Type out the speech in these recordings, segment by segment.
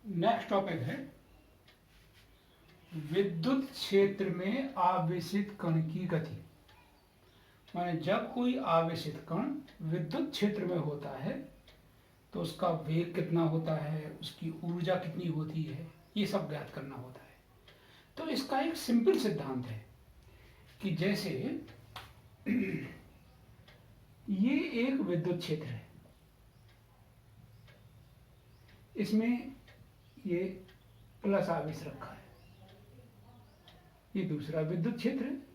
Next topic है विद्युत क्षेत्र में आवेशित कण की गति। माने जब कोई आवेशित कण विद्युत क्षेत्र में होता है तो उसका वेग कितना होता है, उसकी ऊर्जा कितनी होती है, ये सब ज्ञात करना होता है। तो इसका एक सिंपल सिद्धांत है कि जैसे ये एक विद्युत क्षेत्र है, इसमें ये प्लस आवेश रखा है, ये दूसरा विद्युत क्षेत्र है,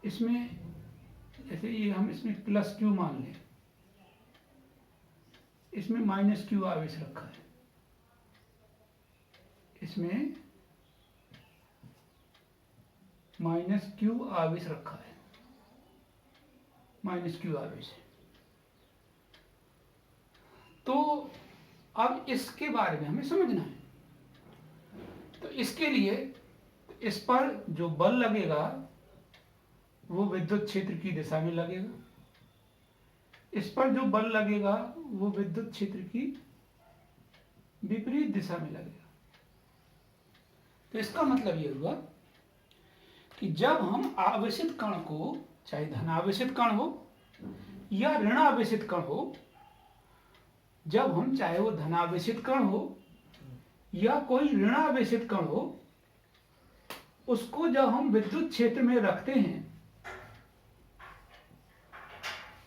इसमें जैसे ये हम इसमें प्लस क्यू मान लें, इसमें माइनस क्यू आवेश रखा है, इसमें माइनस क्यू आवेश रखा है, माइनस क्यू आवेश है। तो अब इसके बारे में हमें समझना है। तो इसके लिए इस पर जो बल लगेगा वो विद्युत क्षेत्र की दिशा में लगेगा, इस पर जो बल लगेगा वो विद्युत क्षेत्र की विपरीत दिशा में लगेगा। तो इसका मतलब ये हुआ कि जब हम आवेशित कण को, चाहे धनावेशित कण हो या ऋणावेशित कण हो, जब हम चाहे वो धनावेशित कण हो या कोई ऋणावेशित कण हो, उसको जब हम विद्युत क्षेत्र में रखते हैं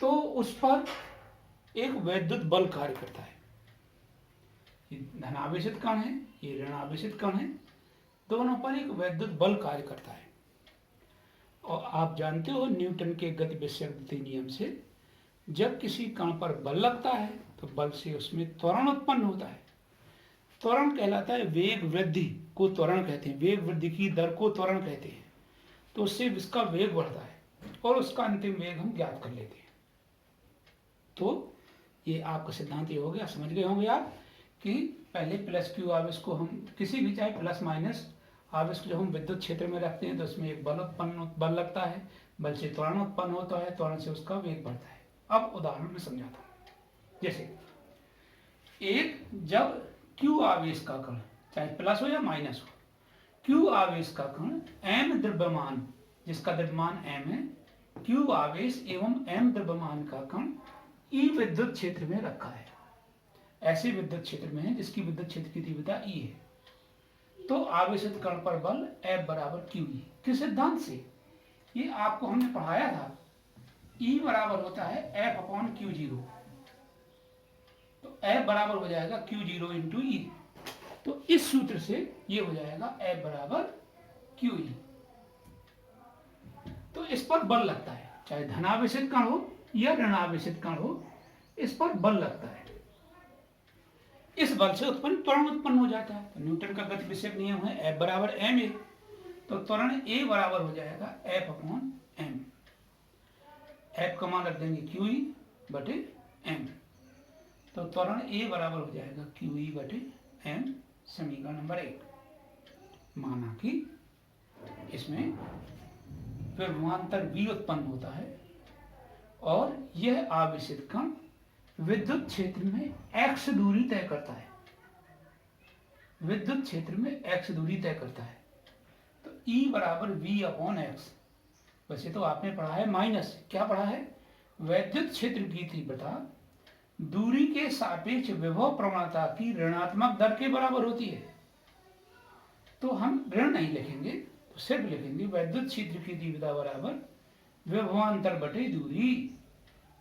तो उस पर एक वैद्युत बल कार्य करता है। ये धनावेशित कण है, ये ऋणावेशित कण है, दोनों पर एक वैद्युत बल कार्य करता है। और आप जानते हो न्यूटन के गति विषयक नियम से जब किसी कण पर बल लगता है तो बल से उसमें त्वरण उत्पन्न होता है। त्वरण कहलाता है वेग वृद्धि को त्वरण कहते हैं, वेग वृद्धि की दर को त्वरण कहते हैं। तो उससे इसका वेग बढ़ता है और उसका अंतिम वेग हम ज्ञात कर लेते हैं। तो ये आपका सिद्धांत ये हो गया, समझ गए होंगे आप कि पहले प्लस क्यू आवेश को हम किसी भी चाहे प्लस माइनस आवेश को जब हम विद्युत क्षेत्र में रखते हैं तो उसमें एक बल लगता है, बल से त्वरण उत्पन्न होता है, त्वरण से उसका वेग बढ़ता है। अब उदाहरण में समझाता हूं। जैसे एक जब क्यू आवेश का कण, चाहे प्लस हो या माइनस हो, क्यू आवेश का कण m द्रव्यमान, जिसका द्रव्यमान m है, क्यू आवेश एवं m द्रव्यमान का कण E विद्युत क्षेत्र में रखा है। ऐसे विद्युत क्षेत्र में है जिसकी विद्युत क्षेत्र की तीव्रता E है। तो आवेशित कण पर बल F बराबर QE। किस सिद्धांत से? ये आपको हमने पढ़ाया था। E बराबर होता है F अपॉन Q0। तो F बराबर हो जाएगा Q0 इंटू E। तो इस सूत्र से ये हो जाएगा F बराबर QE। तो इस पर बल लगता है, चाहे धनावेशित कण हो या ऋणावेशित कण हो, इस पर बल लगता है। इस बल से त्वरण उत्पन्न हो जाता है। तो न्यूटन का गति विषयक नियम है F बराबर ma। तो त्वरण A बराबर हो जाएगा F अपॉन m। F का मान रख देंगे QE बटे m। तो त्वरण A बराबर हो जाएगा QE बटे m। समीकरण नंबर 1। माना कि इसमें विभवांतर V उत्पन्न होता है और यह आवेशित कण विद्युत क्षेत्र में x दूरी तय करता है, विद्युत क्षेत्र में x दूरी तय करता है। तो E बराबर V अपॉन x। वैसे तो आपने पढ़ा है माइनस, क्या पढ़ा है? वैद्युत क्षेत्र की तीव्रता दूरी के सापेक्ष विभव प्रवणता की ऋणात्मक दर के बराबर होती है। तो हम ऋण नहीं लिखेंगे, तो सिर्फ लिखेंगे वैद्युत क्षेत्र की तीव्रता बराबर विभवांतर बटे दूरी।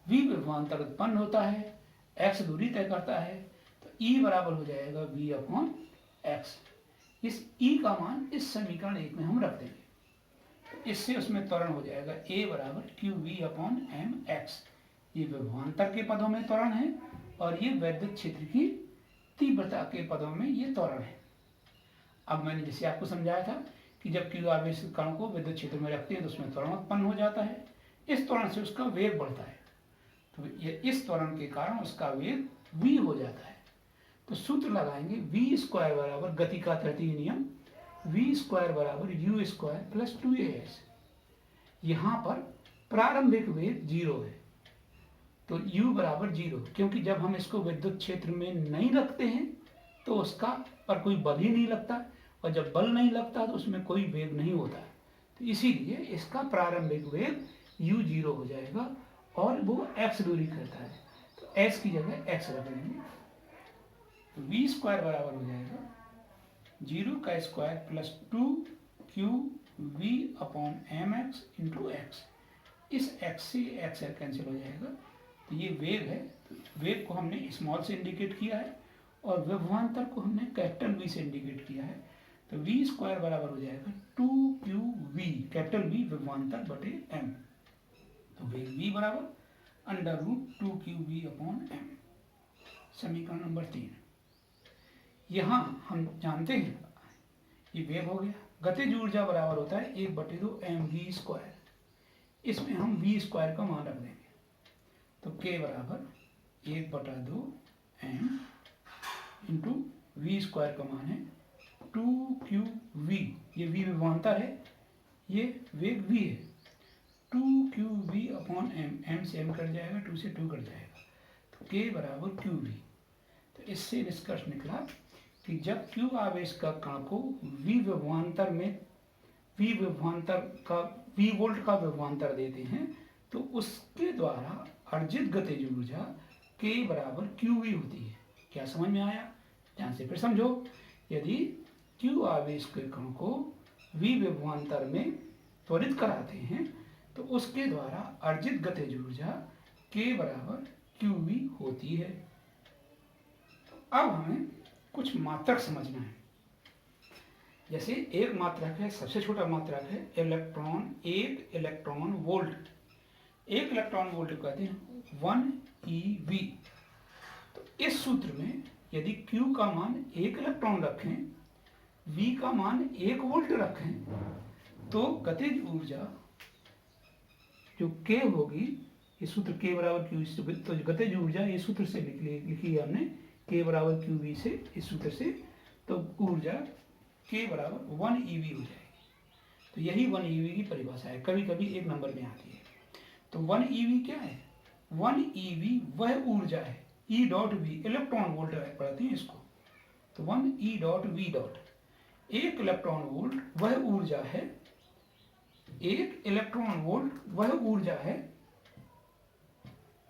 V विभवांतर उत्पन्न होता है, x दूरी तय करता है, तो E बराबर हो जाएगा V अपॉन x। इस E का मान इस समीकरण 1 में हम रख देंगे। तो इससे उसमें त्वरण हो जाएगा A बराबर QV अपॉन mx। ये विभवांतर के पदों में त्वरण है और ये वैद्युत क्षेत्र की तीव्रता के पदों में ये त्वरण है। अब मैंने जैसे आपको समझाया था कि जब Q आवेश कण को विद्युत क्षेत्र में रखते हैं तो उसमें त्वरण उत्पन्न हो जाता है, इस त्वरण से उसका वेग बढ़ता है। तो ये इस त्वरण के कारण उसका वेग v हो जाता है। तो सूत्र लगाएंगे v स्क्वायर बराबर गति का तृतीय नियम, v स्क्वायर बराबर u स्क्वायर प्लस 2as। यहाँ पर प्रारंभिक वेग 0 है, तो U बराबर 0, क्योंकि जब हम इसको विद्युत क्षेत्र में नहीं रखते हैं तो उसका पर कोई बल ही नहीं लगता, और जब बल नहीं लगता तो उसमें कोई वेग नहीं होता, तो इसीलिए इसका प्रारंभिक वेग U 0 हो जाएगा और वो x दूरी करता है, तो s की जगह x रख लेंगे। तो v स्क्वायर बराबर हो जाएगा 0 का square plus 2qv upon mx into x. इस x से x कैंसिल हो जाएगा, तो ये वेग है, तो वेग को हमने स्मॉल से इंडिकेट किया है और विभवांतर को हमने कैपिटल V से इंडिकेट किया है, तो v स्क्वायर बराबर हो जाएगा 2qv कैपिटल V विभवांतर बटे m। तो वेग v बराबर under root 2qv upon m। समीकरण नंबर 3। यहाँ हम जानते हैं ये वेग हो गया, गतिज ऊर्जा बराबर होता है 1/2 mv स्क्वायर, इसमें हम v स्क्वायर का मान रख देंगे, तो k बराबर 1/2 m इंटू वी स्क्वायर का मान है 2qv, ये v विभवांतर है, ये वेग v है, 2qv अपॉन m, m से m कट जाएगा, 2 से 2 कट जाएगा, तो k बराबर qv। तो इससे निष्कर्ष निकला कि जब q आवेश का कण को v विभवांतर में v वोल्ट का विभवांतर देते हैं तो उसके द्वारा अर्जित गतिज ऊर्जा k बराबर qv होती है। क्या समझ में आया? ध्यान से फिर समझो। यदि q आवेश के कण को v विभवांतर में त्वरित कराते हैं तो उसके द्वारा अर्जित गतिज ऊर्जा k बराबर qv होती है। अब हमें कुछ मात्रक समझना है। जैसे एक मात्रक है, सबसे छोटा मात्रक है electron, 1 electron volt. 1 electron volt कहते हैं 1 eV। तो इस सूत्र में यदि Q का मान 1 इलेक्ट्रॉन रखें, V का मान 1 वोल्ट रखें, तो गतिज ऊर्जा जो K होगी, ये सूत्र K बराबर Q, तो गतिज ऊर्जा ये सूत्र से लिखी है हमने, K बराबर QV से, इस सूत्र से, तो ऊर्जा K बराबर 1 eV हो जाएगी। तो यही 1 eV की परिभाषा है, कभी कभी एक नंबर में आती है। तो 1 eV क्या है? 1 eV वह ऊर्जा है, E dot V, electron volt पढ़ते हैं इसको, तो 1 E dot V dot, 1 electron volt वह ऊर्जा है, 1 इलेक्ट्रॉन वोल्ट वह ऊर्जा है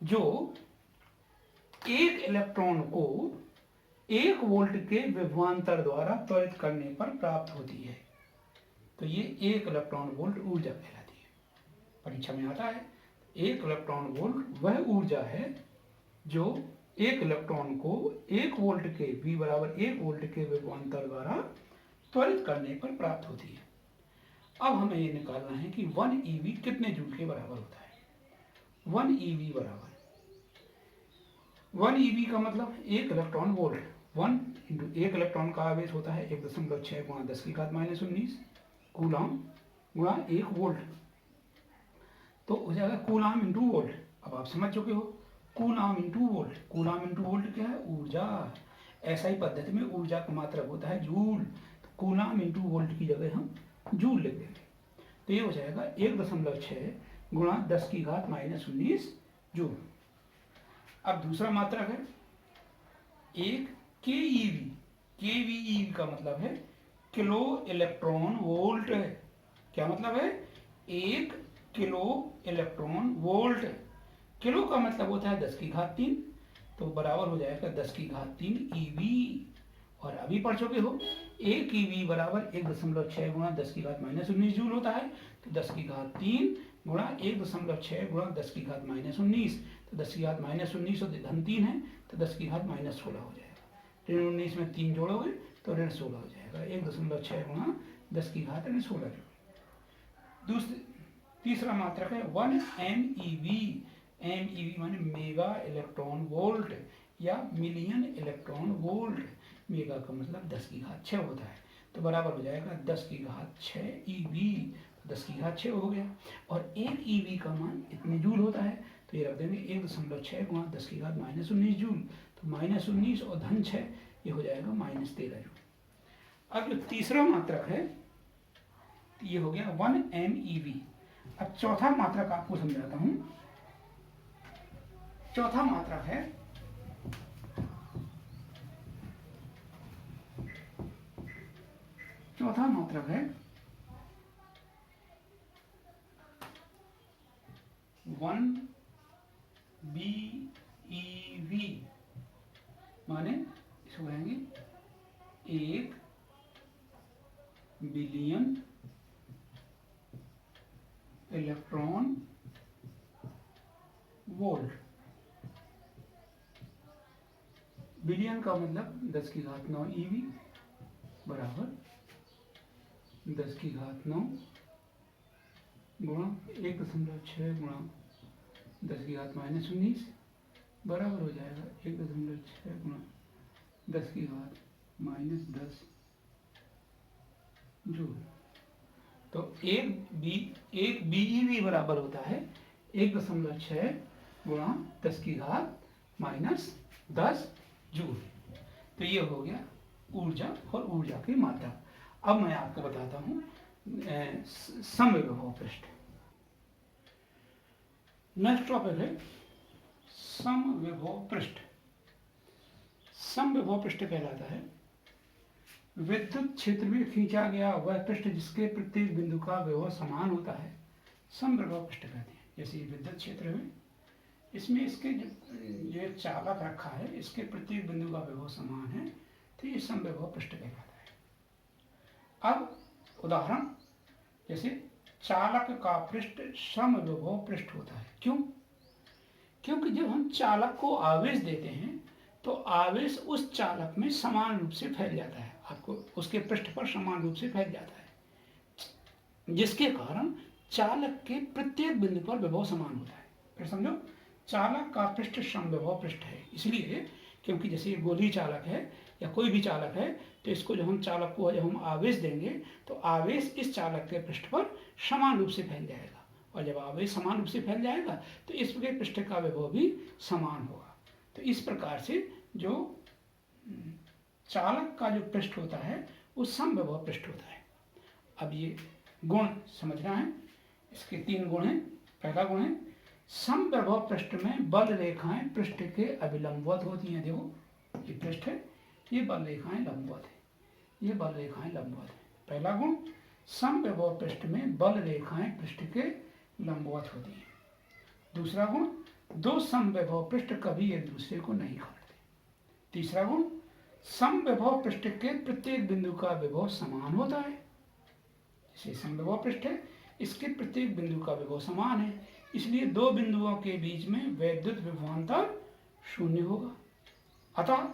जो 1 इलेक्ट्रॉन को 1 वोल्ट के विभवांतर द्वारा त्वरित करने पर प्राप्त होती है। तो ये 1 इलेक्ट्रॉन वोल्ट ऊर्जा कहलाती है, परीक्षा में आता है। 1 इलेक्ट्रॉन वोल्ट वह ऊर्जा है जो 1 इलेक्ट्रॉन को 1 वोल्ट के V बराबर 1 वोल्ट के विभवांतर द्वारा त्वरित करने पर प्राप्त होती है। अब हमें ये निकालना है कि 1 eV कितने जूल के बराबर होता है। 1 eV बराबर 1 eV का मतलब 1 इलेक्ट्रॉन वोल्ट, 1 इंटू 1 इलेक्ट्रॉन का आवेश होता है 1.6 गुणा 10 की घात -19 कूलाम गुणा 1 वोल्ट, तो हो जाएगा कूलाम इंटू वोल्ट। अब आप समझ चुके हो, coulomb into volt, coulomb into volt क्या है? ऊर्जा। ऐसा ही पद्धति में ऊर्जा का मात्रक होता है जूल, तो कूलाम इंटू वोल्ट की जगह हम जूल लिख देंगे, तो ये हो जाएगा 1.6 गुणा 10 की घात -19 जूल। अब दूसरा मात्रक है 1 keV, keV का मतलब है किलो इलेक्ट्रॉन वोल्ट है। क्या मतलब है? 1 किलो इलेक्ट्रॉन वोल्ट। किलो का मतलब होता है 10 की घात 3, तो बराबर हो जाएगा 10 की घात 3 eV। और अभी पढ़ चुके हो 1 eV बराबर 1.6 गुणा 10 की घात -19 जूल होता है, तो 10 की घात 3 गुणा 1.6 गुणा 10 की घात -19, तो 10 की घात -19 और धन 3 है, तो 10 की घात -16 हो जाएगा। ऋण 19 में 3 जोड़ोगे तो ऋण 16 हो जाएगा, 1.6 गुणा 10 की घात ऋण 16 जूल। तीसरा मात्रक है 1 MeV। MeV माने मेगा इलेक्ट्रॉन वोल्ट या मिलियन इलेक्ट्रॉन वोल्ट। मेगा का मतलब 10 की घात 6 होता है, तो बराबर हो जाएगा 10 की घात 6 eV, 10 की घात 6 हो गया। और 1 eV का मान इतने जूल होता है, तो ये रख देंगे 1.6 गुणा 10 की घात -19 जूल, तो -19 और धन 6, ये हो जाएगा -13 जूल। अब जो तीसरा मात्रक है ये हो गया 1 MeV। अब चौथा मात्रक आपको समझाता हूं। चौथा मात्रक है चौथा मात्रक है 1BeV, माने इसको कहेंगे 1 बिलियन इलेक्ट्रॉन वोल्ट। बिलियन का मतलब 10⁹ eV बराबर 10⁹ गुणा 1.6 गुणा 10⁻⁻19 बराबर हो जाएगा 1.6 गुणा 10⁻⁻10 जूल। तो एक BeV बराबर होता है 1.6 गुणा 10⁻⁻10 जूल। तो ये हो गया ऊर्जा और ऊर्जा की मात्रा। अब मैं आपको बताता हूँ समविभव पृष्ठ। नेक्स्ट टॉपिक है समविभव पृष्ठ। समविभव पृष्ठ कहलाता है विद्युत क्षेत्र में खींचा गया वह पृष्ठ जिसके प्रत्येक बिंदु का विभव समान होता है, समविभव पृष्ठ कहते हैं। जैसे विद्युत क्षेत्र में इसमें इसके जो चालक रखा है इसके प्रत्येक बिंदु का विभव समान है, तो ये समविभव पृष्ठ कहलाता है। अब उदाहरण, जैसे चालक का पृष्ठ समविभव पृष्ठ होता है। क्यों? क्योंकि जब हम चालक को आवेश देते हैं तो आवेश उस चालक में समान रूप से फैल जाता है, आपको उसके पृष्ठ पर समान रूप से फैल जाता है, जिसके कारण चालक के प्रत्येक बिंदु पर विभव समान होता है। फिर समझो, चालक का पृष्ठ समविभव पृष्ठ है इसलिए क्योंकि जैसे ये गोली चालक है या कोई भी चालक है, तो इसको जब हम चालक को जब हम आवेश देंगे तो आवेश इस चालक के पृष्ठ पर समान रूप से फैल जाएगा, और जब आवेश समान रूप से फैल जाएगा तो इसके पृष्ठ का विभव भी समान होगा। तो इस प्रकार से जो चालक का जो पृष्ठ होता है वो समविभव पृष्ठ होता है। अब ये गुण समझना है, इसके 3 गुण हैं। पहला गुण है समविभव पृष्ठ में बल रेखाएं पृष्ठ के अभिलंबवत होती हैं। देखो ये पृष्ठ है, ये बल रेखाएं लंबवत है, ये बल रेखाएं लंबवत है। पहला गुण, समविभव पृष्ठ में बल रेखाएं पृष्ठ के लंबवत होती हैं। दूसरा गुण, दो समविभव पृष्ठ कभी एक दूसरे को नहीं काटते। तीसरा गुण, समविभव पृष्ठ के प्रत्येक बिंदु का विभव समान होता है। जैसे समविभव पृष्ठ है, इसके प्रत्येक बिंदु का विभव समान है, इसलिए दो बिंदुओं के बीच में वैद्युत विभवांतर 0 होगा। अतः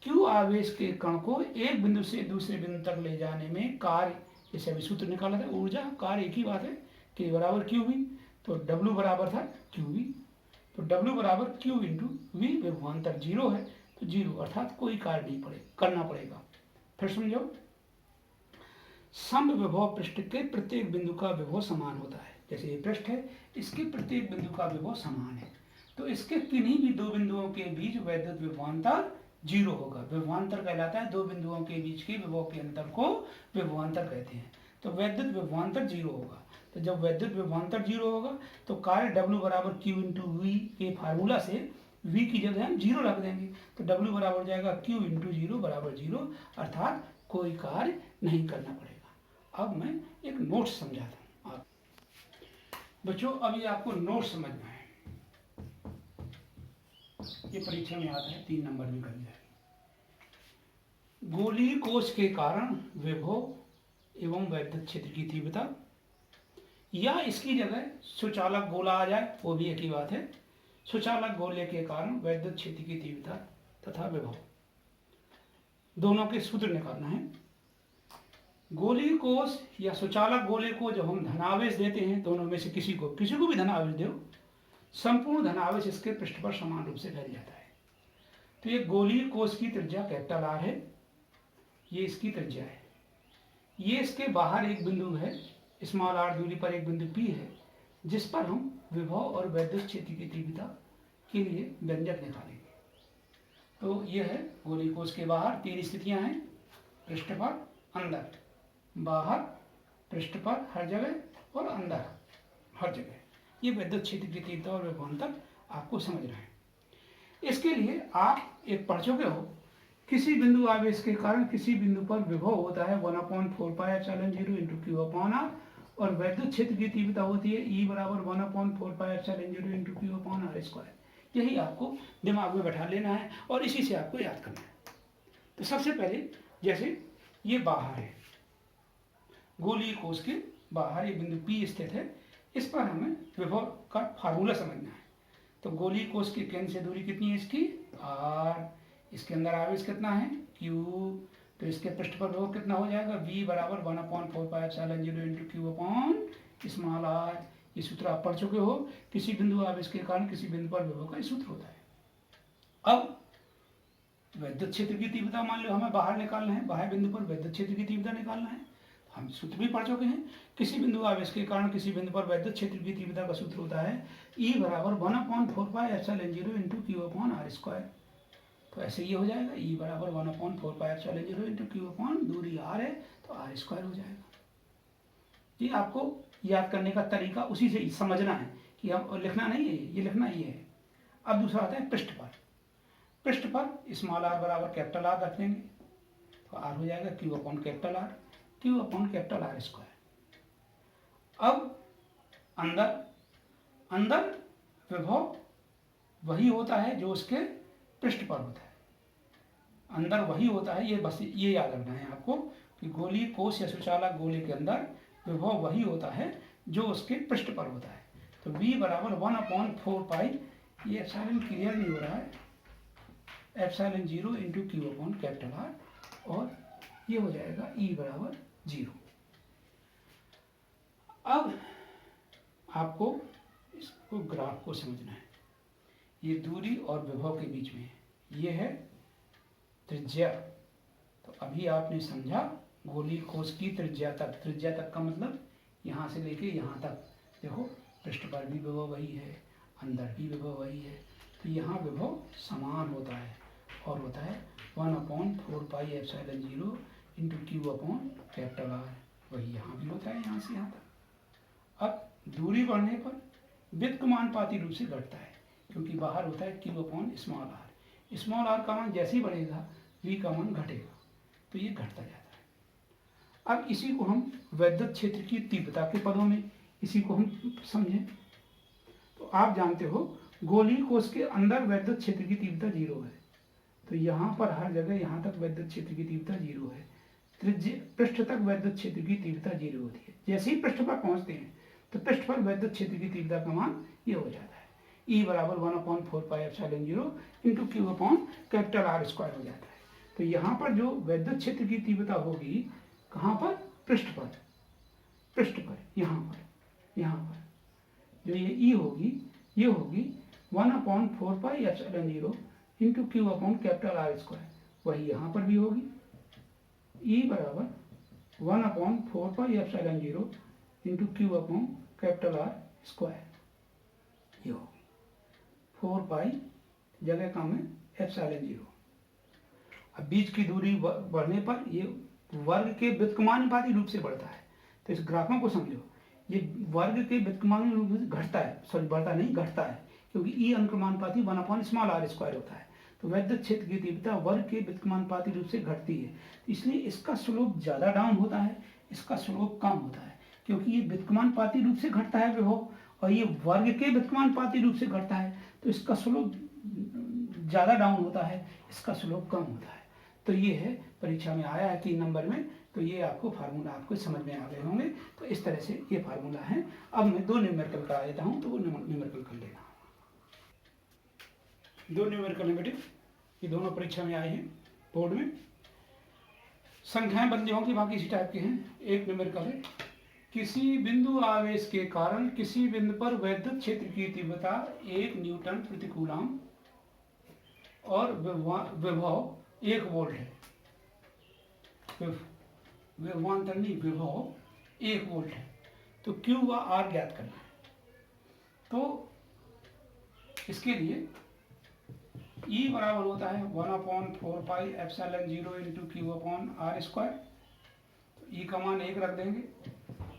Q आवेश के कण को एक बिंदु से दूसरे बिंदु तक ले जाने में कार्य, जैसे अभी सूत्र निकाला था ऊर्जा कार्य एक ही बात है, K बराबर QV, तो W बराबर था QV, तो W बराबर Q इंटू V, विभवांतर 0 है तो 0, अर्थात कोई कार्य नहीं करना पड़ेगा। फिर समझो, समविभव पृष्ठ के प्रत्येक बिंदु का विभव समान होता है। जैसे ये पृष्ठ है, इसके प्रत्येक बिंदु का विभव समान है, तो इसके किन्हीं भी दो बिंदुओं के बीच वैद्युत विभवांतर 0 होगा। विभवांतर कहलाता है दो बिंदुओं के बीच के विभव के अंतर को विभवांतर कहते हैं। तो वैद्युत विभवांतर 0 होगा, तो जब वैद्युत विभवांतर 0 होगा तो कार्य W बराबर Q इंटू V के फार्मूला से V की जगह हम 0 रख देंगे, तो W बराबर हो जाएगा Q इंटू 0 बराबर 0, अर्थात कोई कार्य नहीं करना पड़ेगा। अब मैं एक नोट समझाता हूँ आप बच्चों। अब ये आपको नोट समझना है, ये परीक्षा में आता है, 3 नंबर में कर जाएगी। गोलीय कोश के कारण विभव एवं वैद्युत क्षेत्र की तीव्रता, या इसकी जगह सुचालक गोला आ जाए, वो भी एक ही बात है। सुचालक गोले के कारण वैद्युत क्षेत्र की तीव्रता तथा विभव, दोनों के सूत्र निकालना है। गोलीय कोश या सुचालक गोले को जब हम धनावेश देते हैं, दोनों में से किसी को भी धनावेश दो, संपूर्ण धनावेश इसके पृष्ठ पर समान रूप से फैल जाता है। तो ये गोलीय कोश की त्रिज्या कैपिटल R है, ये इसकी त्रिज्या है। ये इसके बाहर एक बिंदु है, स्मॉल r दूरी पर एक बिंदु P है, जिस पर हम विभव और वैद्युत क्षेत्र की तीव्रता के लिए व्यंजक निकालेंगे। तो ये है गोलीय कोश के बाहर 3 स्थितियां हैं, पृष्ठ पर, अंदर, बाहर, पृष्ठ पर हर जगह और अंदर हर जगह। ये वैद्युत क्षेत्र की तीव्रता और विभवांतर आपको समझना है। इसके लिए आप एक पढ़ चुके हो, किसी बिंदु आवेश के कारण किसी बिंदु पर विभव होता है 1/4πε0 इंटू क्यू अपॉन आर, और वैद्युत क्षेत्र की तीव्रता होती है E बराबर 1/4πε0 into q upon r square. यही आपको दिमाग में बैठा लेना है और इसी से आपको याद करना है। तो सबसे पहले जैसे ये बाहर है, गोलीय कोश के बाहर ये बिंदु P स्थित है, इस पर हमें विभव का फार्मूला समझना है। तो गोलीय कोश के केंद्र से दूरी कितनी है इसकी r, इसके अंदर आवेश कितना है q, तो इसके पृष्ठ पर विभव कितना हो जाएगा v बराबर 1/4πε0 into q upon small r। ये सूत्र आप पढ़ चुके हो, किसी बिंदु आवेश के कारण किसी बिंदु पर विभव का सूत्र होता है। अब वैद्युत क्षेत्र की तीव्रता मान लो हमें बाहर निकालना है, बाहर बिंदु पर वैद्युत क्षेत्र की तीव्रता निकालना है, हम सूत्र भी पढ़ चुके हैं। किसी बिंदु आवेश के कारण किसी बिंदु पर वैद्युत क्षेत्र की तीव्रता का सूत्र होता है E बराबर 1/4πε0 into q upon r square. तो ऐसे ये हो जाएगा E बराबर 1/4πε0 इंटू क्यू अपॉन, दूरी r है तो आर स्क्वायर हो जाएगा। ये आपको याद करने का तरीका उसी से समझना है कि हम लिखना नहीं है, ये लिखना ये है। अब दूसरा आता है पृष्ठ पर। पृष्ठ पर स्मॉल r बराबर कैपिटल R रख देंगे, तो r हो जाएगा Q upon capital R, Q upon capital R square. अब अंदर विभव वही होता है जो उसके पृष्ठ पर होता है, अंदर वही होता है, ये बस ये याद रखना है आपको कि गोलीय कोश या सुचालक गोले के अंदर विभव वही होता है जो उसके पृष्ठ पर होता है। तो v बराबर 1/4π, ये एप्सिलॉन क्लियर नहीं हो रहा है, ε0 into q upon capital R, और ये हो जाएगा E बराबर 0। अब आपको इसको ग्राफ को समझना है, ये दूरी और विभव के बीच में है, ये है त्रिज्या। तो अभी आपने समझा गोलीय कोश की त्रिज्या तक का मतलब यहाँ से लेके यहाँ तक, देखो पृष्ठ पर भी विभव वही है, अंदर भी विभव वही है, तो यहाँ विभव समान होता है और होता है 1/4πε0 into q upon capital R, वही यहाँ भी होता है यहाँ से यहाँ तक। अब दूरी बढ़ने पर व्युत्क्रमानुपाती रूप से घटता है, क्योंकि बाहर होता है Q upon small r, small r का मान जैसे ही बढ़ेगा v का मान घटेगा, तो ये घटता जाता है। अब इसी को हम वैद्युत क्षेत्र की तीव्रता के पदों में इसी को हम समझें, तो आप जानते हो गोलीय कोश के अंदर वैद्युत क्षेत्र की तीव्रता 0 है, तो यहाँ पर हर जगह यहाँ तक वैद्युत क्षेत्र की तीव्रता 0 है, पृष्ठ तक वैद्युत क्षेत्र की तीव्रता 0 होती है। जैसे ही पृष्ठ पर पहुँचते हैं तो पृष्ठ पर वैद्युत क्षेत्र की तीव्रता का मान ये हो जाता है E बराबर 1/4πε0 into q upon capital R square हो जाता है। तो यहाँ पर जो वैद्युत क्षेत्र की तीव्रता होगी, कहाँ पर, पृष्ठ पर यहाँ पर जो ये E होगी, ये होगी 1/4πε0 into q upon capital R square, वही यहाँ पर भी होगी E बराबर 1/4πε0 into q upon capital R square, ये होगी 4π जगह कम है ε0। अब बीच की दूरी बढ़ने पर ये वर्ग के व्युत्क्रमानुपाती रूप से बढ़ता है। तो इस ग्राफों को समझो, ये वर्ग के व्युत्क्रमानुपाती रूप से घटता है, सॉरी बढ़ता नहीं घटता है, क्योंकि E अनुक्रमानुपाती 1/r स्क्वायर होता है। तो वैद्युत क्षेत्र की तीव्रता वर्ग के व्युत्क्रमानुपाती रूप से घटती है, इसलिए इसका स्लोप ज़्यादा डाउन होता है, इसका स्लोप कम होता है, क्योंकि ये व्युत्क्रमानुपाती रूप से घटता है विभव और ये वर्ग के व्युत्क्रमानुपाती रूप से घटता है, तो इसका स्लोप ज़्यादा डाउन होता है, इसका स्लोप कम होता है। तो ये है, परीक्षा में आया है 3 नंबर में, तो ये आपको फार्मूला आपको समझ में आ गए होंगे। तो इस तरह से ये फार्मूला है। अब मैं 2 न्यूमेरिकल करा देता हूँ, तो वो न्यूमेरिकल कर लेना। 2 न्यूमेरिकल है बेटे, ये दोनों परीक्षा में आए हैं बोर्ड में, संख्याएं बदली होंगी, बाकी इसी टाइप के हैं। एक न्यूमेरिकल है, किसी बिंदु आवेश के कारण किसी बिंदु पर वैद्युत क्षेत्र की तीव्रता 1 न्यूटन प्रति कूलम और विभव 1 वोल्ट है। विभवांतर नहीं, विभव 1 वोल्ट है। तो Q व R ज्ञात करना है। तो इसके लिए E बराबर होता है 1/4πε0 into q upon R square. तो E का मान 1 रख देंगे,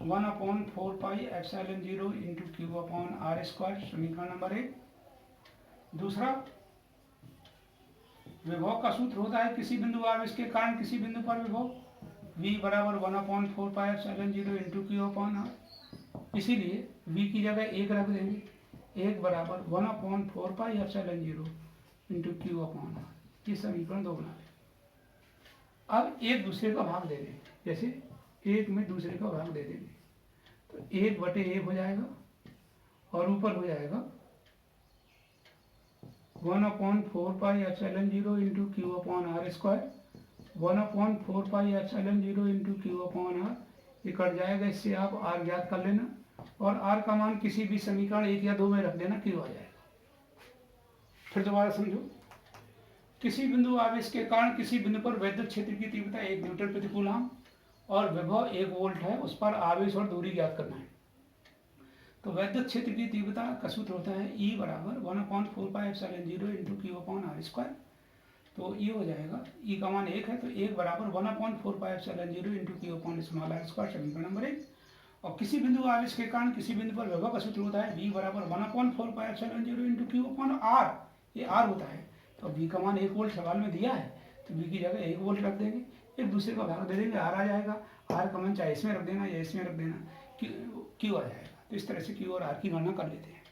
1/4πε0 into q upon R square, समीकरण नंबर 1। दूसरा विभव का सूत्र होता है किसी बिंदु आवेश के कारण किसी बिंदु पर विभव v बराबर 1/4πε0 इंटू क्यू अपॉन आर। इसीलिए v की जगह 1 रख देंगे, 1 बराबर 1/4πε0 इंटू क्यू अपॉन आर। ये समीकरण 2 बना लें। अब एक दूसरे का भाग दे देंगे, जैसे 1 में दूसरे का भाग दे देंगे तो 1/1 हो जाएगा और ऊपर हो जाएगा 1/4πε0 into q upon r square. 1/4πε0 into q upon r, ये कट जाएगा, इससे आप आर ज्ञात कर लेना और आर का मान किसी भी समीकरण 1 या 2 में रख देना, क्यू आ जाएगा। फिर दोबारा समझो, किसी बिंदु आवेश के कारण किसी बिंदु पर वैद्युत क्षेत्र की तीव्रता 1 न्यूटन प्रति कूलम और विभव 1 वोल्ट है, उस पर आवेश और दूरी ज्ञात करना है। तो वैद्युत क्षेत्र की तीव्रता का सूत्र होता है E बराबर 1/4πε0 into q upon r square. तो ये हो जाएगा, E का मान 1 है तो 1 बराबर 1/4πε0 into q upon small r square, समीकरण नंबर 1। और किसी बिंदु आवेश के कारण किसी बिंदु पर विभव का सूत्र होता है V बराबर 1/4πε0 इंटू क्यू अपॉन आर, ये आर होता है। तो V का मान 1 वोल्ट सवाल में दिया है तो V की जगह 1 वोल्ट रख देंगे, एक दूसरे का भाग दे देंगे, आर आ जाएगा। आर का मान चाहे इसमें रख देना या इसमें रख देना, क्यू आ जाएगा। तो इस तरह से क्यू और आर की गणना कर लेते हैं।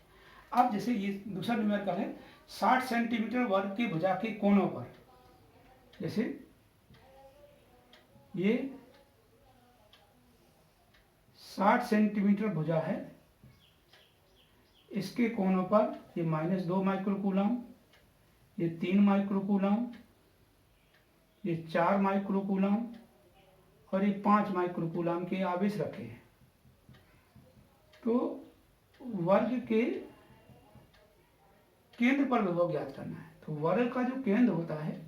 अब जैसे ये दूसरा न्यूमेरिकल है 60 सेंटीमीटर वर्ग की भुजा के कोनों पर, जैसे ये 60 सेंटीमीटर भुजा है, इसके कोनों पर ये -2 माइक्रोकूलम, ये 3 माइक्रोकूलम, ये 4 माइक्रोकूलम और ये 5 माइक्रोकूलम के आवेश रखे हैं। तो वर्ग के केंद्र पर विभव ज्ञात करना है। तो वर्ग का जो केंद्र होता है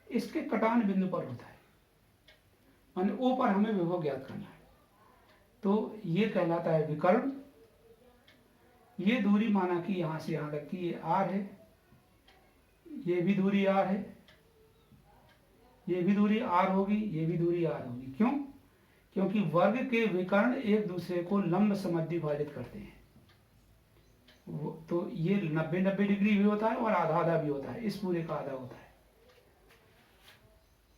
इसके कटान बिंदु पर होता है, माने O पर हमें विभव ज्ञात करना है। तो ये कहलाता है विकर्ण। ये दूरी माना कि यहां से यहां तक की ये R है, ये भी दूरी R है, ये भी दूरी R होगी, ये भी दूरी R होगी। क्यों? क्योंकि वर्ग के विकर्ण एक दूसरे को लंब समद्विभाजित करते हैं। तो ये 90-90 डिग्री भी होता है और आधा-आधा भी होता है, इस पूरे का आधा होता है।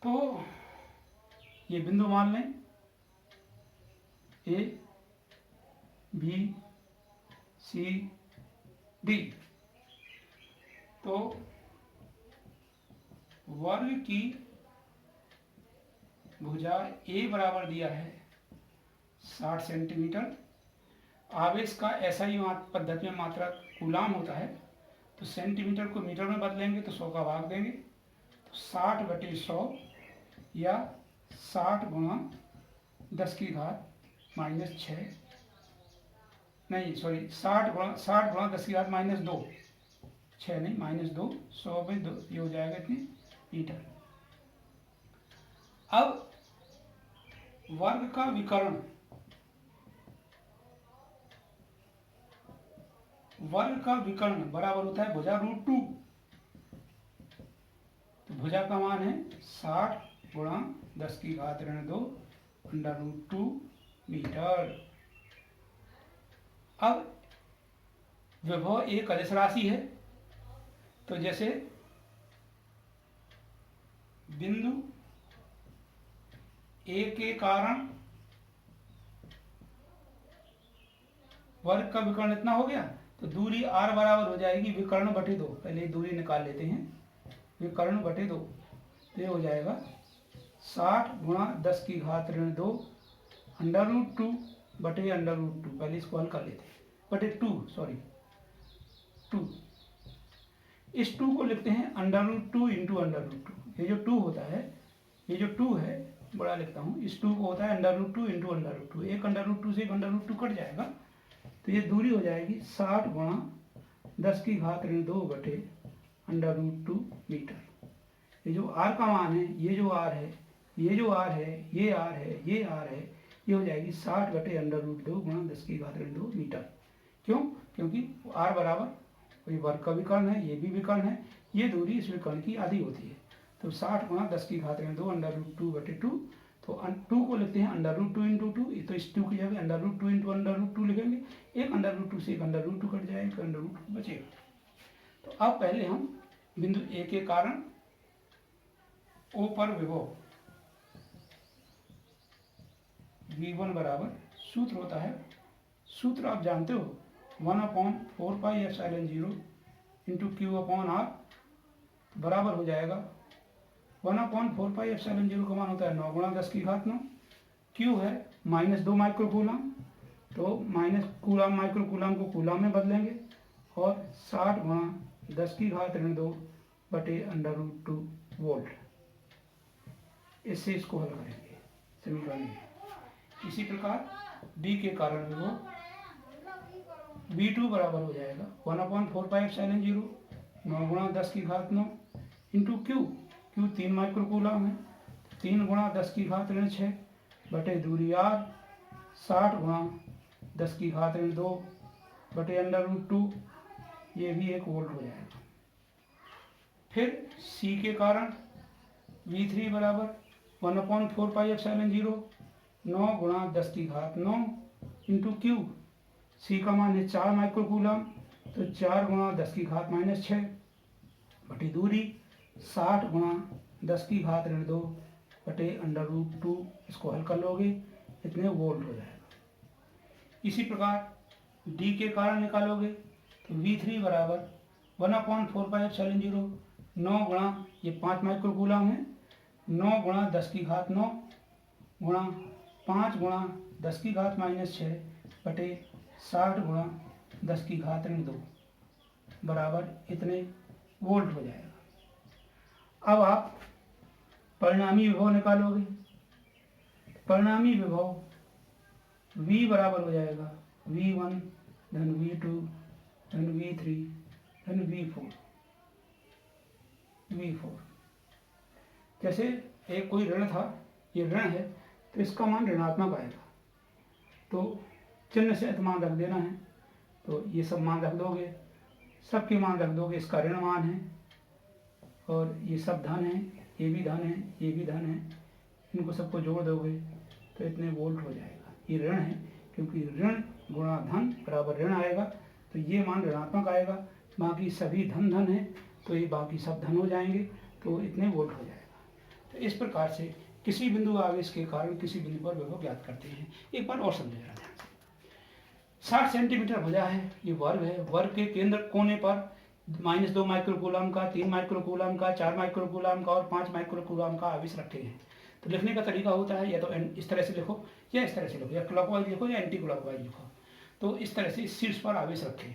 तो ये बिंदु मान लें A, B, C, D। तो वर्ग की भुजा A बराबर दिया है 60 सेंटीमीटर। आवेश का SI पद्धति में मात्रा कूलाम होता है, तो सेंटीमीटर को मीटर में बदलेंगे तो 100 का भाग देंगे, तो 60/100 या 60 गुणा 10 की घात -6, नहीं सॉरी 60 गुणा 10 की घात -2, 6 नहीं -2, 100/2, ये हो जाएगा इतने मीटर। अब वर्ग का विकर्ण, वर्ग का विकर्ण बराबर होता है भुजा √2। तो भुजा का मान है 60 गुणा 10 की घात -2 √2 मीटर। अब विभव एक अदिश राशि है, तो जैसे बिंदु A के कारण वर्ग का विकर्ण इतना हो गया, तो दूरी R बराबर हो जाएगी विकर्ण बटे 2। पहले दूरी निकाल लेते हैं, विकर्ण बटे 2, तो ये हो जाएगा 60 गुणा 10 की घात -2 √2 बटे √2। पहले इसको हल कर लेते हैं, बटे 2 सॉरी 2। इस 2 को लिखते हैं √2 इंटू √2। ये जो 2 होता है, ये जो 2 है बड़ा लिखता हूँ, इस 2 को होता है √2 इंटू √2। एक √2 से एक √2 कट जाएगा, तो ये दूरी हो जाएगी 60 गुणा 10 की घात -2 बटे √2 मीटर। ये जो R का मान है, ये जो R है, ये जो R है, ये R है, ये R है, ये हो जाएगी 60 बटे √2 गुणा 10 की घात -2 मीटर। क्यों? क्योंकि R बराबर वर्ग का विकर्ण है, ये भी विकर्ण है, ये दूरी इस विकर्ण की आधी होती है। तो 60 गुणा 10 की घात -2 √2 बटे 2। तो 2 को लिखते हैं √2 इंटू 2, तो इस 2 की जगह √2 इंटू √2 लिखेंगे। एक √2 से एक √2 कट जाएगा, एक √2 बचेगा। तो अब पहले हम बिंदु A के कारण ओ पर विभव V1 बराबर सूत्र होता है, सूत्र आप जानते हो 1/4πε0 इंटू क्यू अपॉन आर बराबर हो जाएगा 1/4πε0 का मान होता है 9 गुणा 10 की घात 9, क्यू है -2 माइक्रोकूलम, तो माइनस कूलम माइक्रोकूलम को कूलम में बदलेंगे और 60 गुणा 10 की घात 2 बटे √2 वोल्ट। इससे इसको हल करेंगे समीकरण में। इसी प्रकार डी के कारण विभव V2 बराबर हो जाएगा 1/4πε0 9 गुणा 10 की घात 9 इंटू क्यू 3 माइक्रोकूलम है, 3 गुणा 10 की घात 6 बटे दूरी r 60 गुणा 10 की घात 2 बटे √2, ये भी 1 वोल्ट हो जाएगा। फिर C के कारण V3 बराबर 1/4πε0 9 गुणा 10 की घात 9 इंटू क्यू, सी का मान है 4 माइक्रोकूलम, तो 4 गुणा 10 की घात -6 बटी दूरी 60 गुणा 10 की घात 2 बटे √2, इसको हल कर लोगे इतने वोल्ट हो जाएगा। इसी प्रकार डी के कारण निकालोगे तो V3 बराबर 1/4πε0 9 गुणा ये 5 माइक्रोकूलम है, 9 गुणा 10 की घात 9 गुणा 5 गुणा 10 की घात -6 बटे 60 गुणा 10 की घात 2 बराबर इतने वोल्ट हो जाएगा। अब आप परिणामी विभव निकालोगे, परिणामी विभव V बराबर हो जाएगा V1 धन V2 धन V3 धन V4। जैसे एक कोई ऋण था, ये ऋण है तो इसका मान ऋणात्मक आएगा, तो चिन्ह से मान रख देना है, तो ये सब मान रख दोगे, सबके मान रख दोगे, इसका ऋण मान है और ये सब धन है, ये भी धन है, ये भी धन है, इनको सबको जोड़ दोगे तो इतने वोल्ट हो जाएगा। ये ऋण है क्योंकि ऋण गुणा धन बराबर ऋण आएगा, तो ये मान ऋणात्मक आएगा, बाकी सभी धन धन है तो ये बाकी सब धन हो जाएंगे, तो इतने वोल्ट हो जाएगा। तो इस प्रकार से किसी बिंदु आवेश के कारण किसी बिंदु पर विभव ज्ञात करते हैं। एक बार और समझ रहा था, 60 सेंटीमीटर भुजा है, ये वर्ग है, वर्ग के केंद्र कोने पर -2 माइक्रोकूलम का, 3 माइक्रोकूलम का, 4 माइक्रोकूलम का और 5 माइक्रोकूलम का आवेश रखे हैं। तो लिखने का तरीका होता है या तो इस तरह से लिखो या इस तरह से लिखो, या क्लॉकवाइज लिखो या एंटी क्लॉकवाइज लिखो। तो इस तरह से शीर्ष पर आवेश रखें।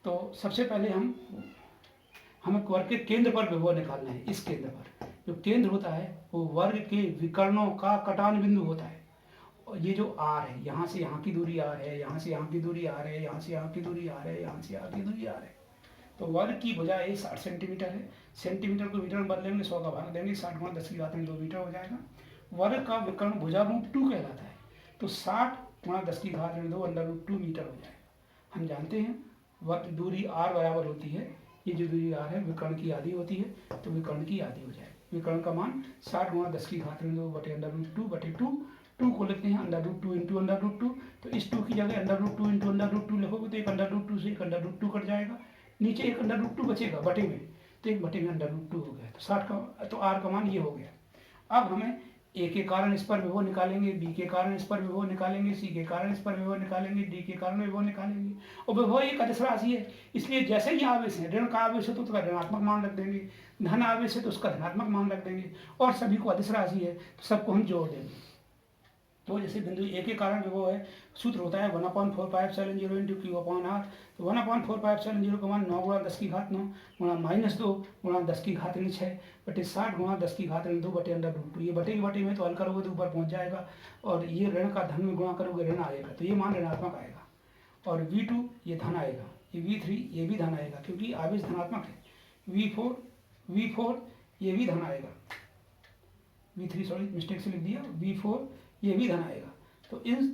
तो सबसे पहले हमें वर्ग के केंद्र पर विभव निकालना है। इस केंद्र पर जो केंद्र होता है वो वर्ग के विकर्णों का कटान बिंदु होता है। और ये जो आर है, यहाँ से यहाँ की दूरी आर है, यहाँ से यहाँ की दूरी आर है, यहाँ से यहाँ की दूरी आर है, यहाँ से यहाँ की दूरी आर है। तो वर्ग की भुजा ये 60 सेंटीमीटर है, सेंटीमीटर को मीटर में बदलेंगे, 100 का भाग देंगे, 60 गुणा 10 की घात 2 मीटर हो जाएगा। वर्ग का विकर्ण भुजा √2 कहलाता है, तो 60 गुणा 10 की घात 2 √2 मीटर हो जाएगा। हम जानते हैं वर्ग दूरी r बराबर होती है, ये जो दूरी r है विकर्ण की आधी होती है, तो विकर्ण की आधी हो जाएगी। विकर्ण का मान 60 गुणा 10 की घात 2 बटे √2 बटे 2 को लिखते हैं √2 इंटू √2, तो इस 2 की जगह √2 इंटू √2 लिखोगे तो एक √2 से एक √2 कट जाएगा, नीचे एक √2 बचेगा बटे में, तो एक बटे में √2 हो गया। तो 60 का तो r का मान ये हो गया। अब हमें ए के कारण इस पर विभव निकालेंगे, बी के कारण इस पर विभव निकालेंगे, सी के कारण इस पर विभव निकालेंगे, डी के कारण विभव निकालेंगे। और विभव एक अदिश राशि है, इसलिए जैसे ही आवेश है, ऋण का आवेश है तो उसका ऋणात्मक मान रख देंगे, धन आवेश है तो उसका धनात्मक मान रख देंगे, और सभी को अदिश राशि है तो सबको हम जोड़ देंगे। तो जैसे बिंदु ए के कारण विभव है, सूत्र होता है 1/4πε0 इंटू क्यू अपॉन आर। तो 1/4πε0 का मान 9 गुणा 10 की घात 9 गुणा -2 गुणा 10 की घात 6 बटे 60 गुणा 10 की घात 2 बटे √2। ये बटे की बटे में तो हल करोगे तो ऊपर पहुंच जाएगा, और ये ऋण का धन में गुणा करोगे ऋण आएगा, तो ये मान ऋणात्मक आएगा। और V2 ये धन आएगा, ये V3 ये भी धन आएगा क्योंकि आवेश धनात्मक है। V4 ये भी धन आएगा, V3 सॉरी मिस्टेक से लिख दिया, V4 ये भी धन आएगा।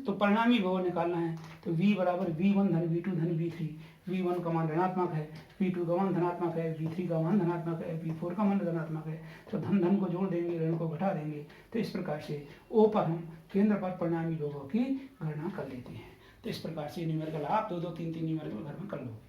तो परिणामी विभव निकालना है, तो V बराबर V1 धन V2 धन V3। V1 का मान ऋणात्मक है, V2 का मान धनात्मक है, V3 का मान धनात्मक है, V4 का मान धनात्मक है, तो धन धन को जोड़ देंगे, ऋण को घटा देंगे। तो इस प्रकार से O पर हम केंद्र पर परिणामी विभव की गणना कर लेते हैं। तो इस प्रकार से न्यूमेरिकल आप 2-2, 3-3 न्यूमेरिकल घर में कर लोगे।